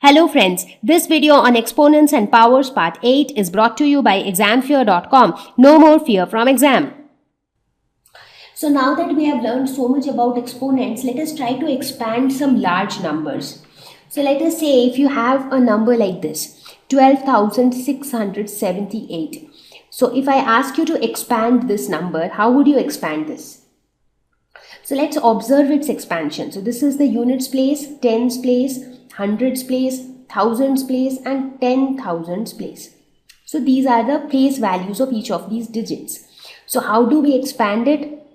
Hello friends, this video on exponents and powers part 8 is brought to you by examfear.com. No more fear from exam. So now that we have learned so much about exponents, let us try to expand some large numbers. So let us say if you have a number like this, 12,678. So if I ask you to expand this number, how would you expand this? So let's observe its expansion. So this is the units place, tens place, hundreds place, thousands place and 10,000s place. So these are the place values of each of these digits. So how do we expand it?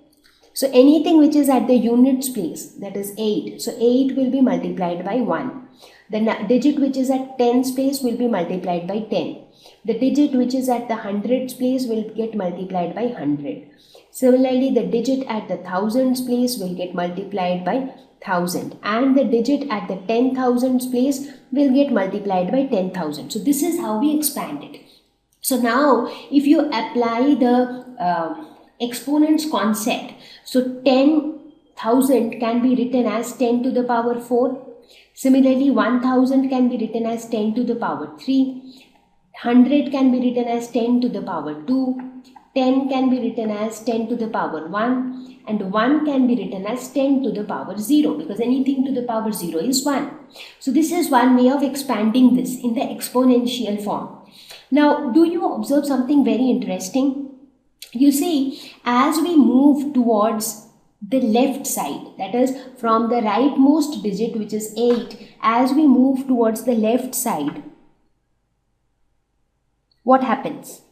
So anything which is at the units place, that is 8. So 8 will be multiplied by 1. The digit which is at tens place will be multiplied by 10. The digit which is at the hundreds place will get multiplied by 100. Similarly, the digit at the thousands place will get multiplied by 1000 and the digit at the 10,000s place will get multiplied by 10,000. So this is how we expand it. So now if you apply the exponents concept, so 10,000 can be written as 10 to the power 4. Similarly, 1000 can be written as 10 to the power 3. 100 can be written as 10 to the power 2. 10 can be written as 10 to the power 1 and 1 can be written as 10 to the power 0 because anything to the power 0 is 1. So this is one way of expanding this in the exponential form. Now, do you observe something very interesting? You see, as we move towards the left side, that is from the rightmost digit which is 8, as we move towards the left side, what happens?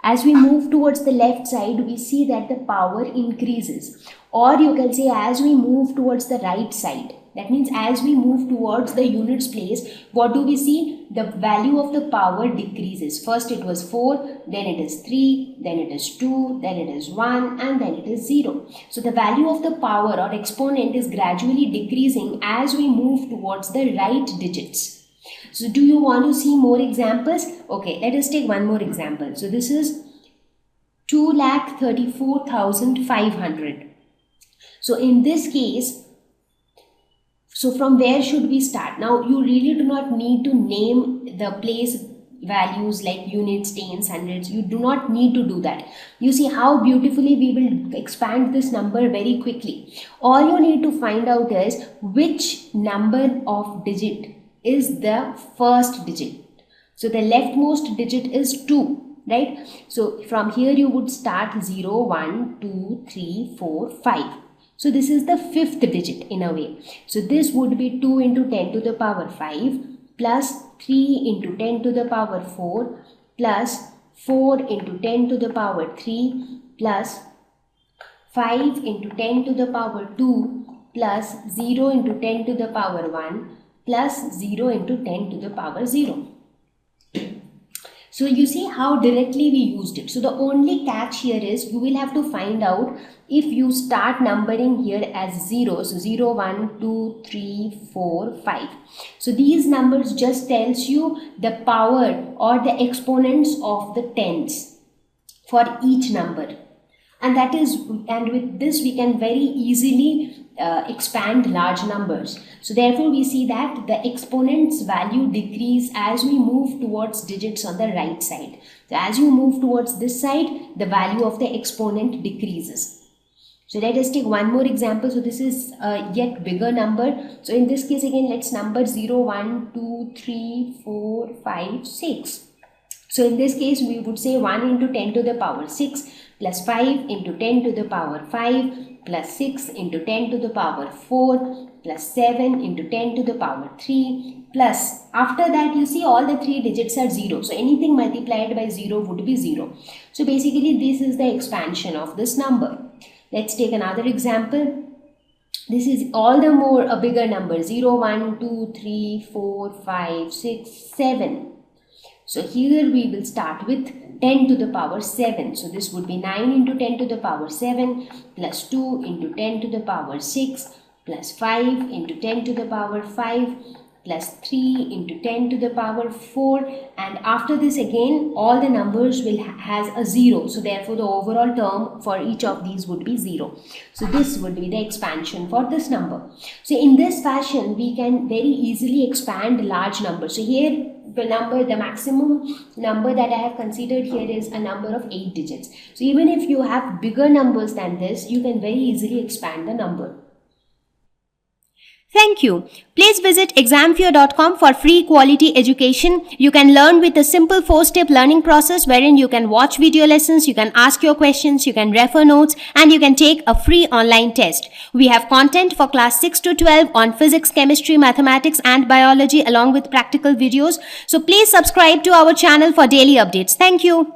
As we move towards the left side, we see that the power increases. Or you can say as we move towards the right side. That means as we move towards the units place, what do we see? The value of the power decreases. First it was 4, then it is 3, then it is 2, then it is 1 and then it is 0. So the value of the power or exponent is gradually decreasing as we move towards the right digits. So do you want to see more examples? Okay, let us take one more example. So this is 2,34,500. So in this case, so from where should we start? Now you really do not need to name the place values like units, tens, hundreds. You do not need to do that. You see how beautifully we will expand this number very quickly. All you need to find out is which number of digit is the first digit. So the leftmost digit is 2, right? So from here you would start 0, 1, 2, 3, 4, 5. So this is the fifth digit in a way. So this would be 2 into 10 to the power 5 plus 3 into 10 to the power 4 plus 4 into 10 to the power 3 plus 5 into 10 to the power 2 plus 0 into 10 to the power 1 plus 0 into 10 to the power 0. So you see how directly we used it. So the only catch here is you will have to find out if you start numbering here as 0. So 0, 1, 2, 3, 4, 5. So these numbers just tells you the power or the exponents of the tens for each number. And with this we can very easily expand large numbers. So therefore we see that the exponent's value decrease as we move towards digits on the right side. So as you move towards this side, the value of the exponent decreases. So let us take one more example. So this is a yet bigger number. So in this case again, let's number 0, 1, 2, 3, 4, 5, 6. So in this case we would say 1 into 10 to the power 6 plus 5 into 10 to the power 5 plus 6 into 10 to the power 4 plus 7 into 10 to the power 3 plus after that you see all the 3 digits are 0. So anything multiplied by 0 would be 0. So basically this is the expansion of this number. Let's take another example. This is all the more a bigger number 0, 1, 2, 3, 4, 5, 6, 7. So here we will start with 10 to the power 7. So this would be 9 into 10 to the power 7 plus 2 into 10 to the power 6 plus 5 into 10 to the power 5 plus 3 into 10 to the power 4, and after this again all the numbers will has a 0, so therefore the overall term for each of these would be 0. So this would be the expansion for this number. So in this fashion we can very easily expand large numbers. So here the maximum number that I have considered here is a number of 8 digits. So even if you have bigger numbers than this, you can very easily expand the number. Thank you. Please visit examfear.com for free quality education. You can learn with a simple 4-step learning process wherein you can watch video lessons, you can ask your questions, you can refer notes, and you can take a free online test. We have content for class 6 to 12 on physics, chemistry, mathematics, and biology along with practical videos. So please subscribe to our channel for daily updates. Thank you.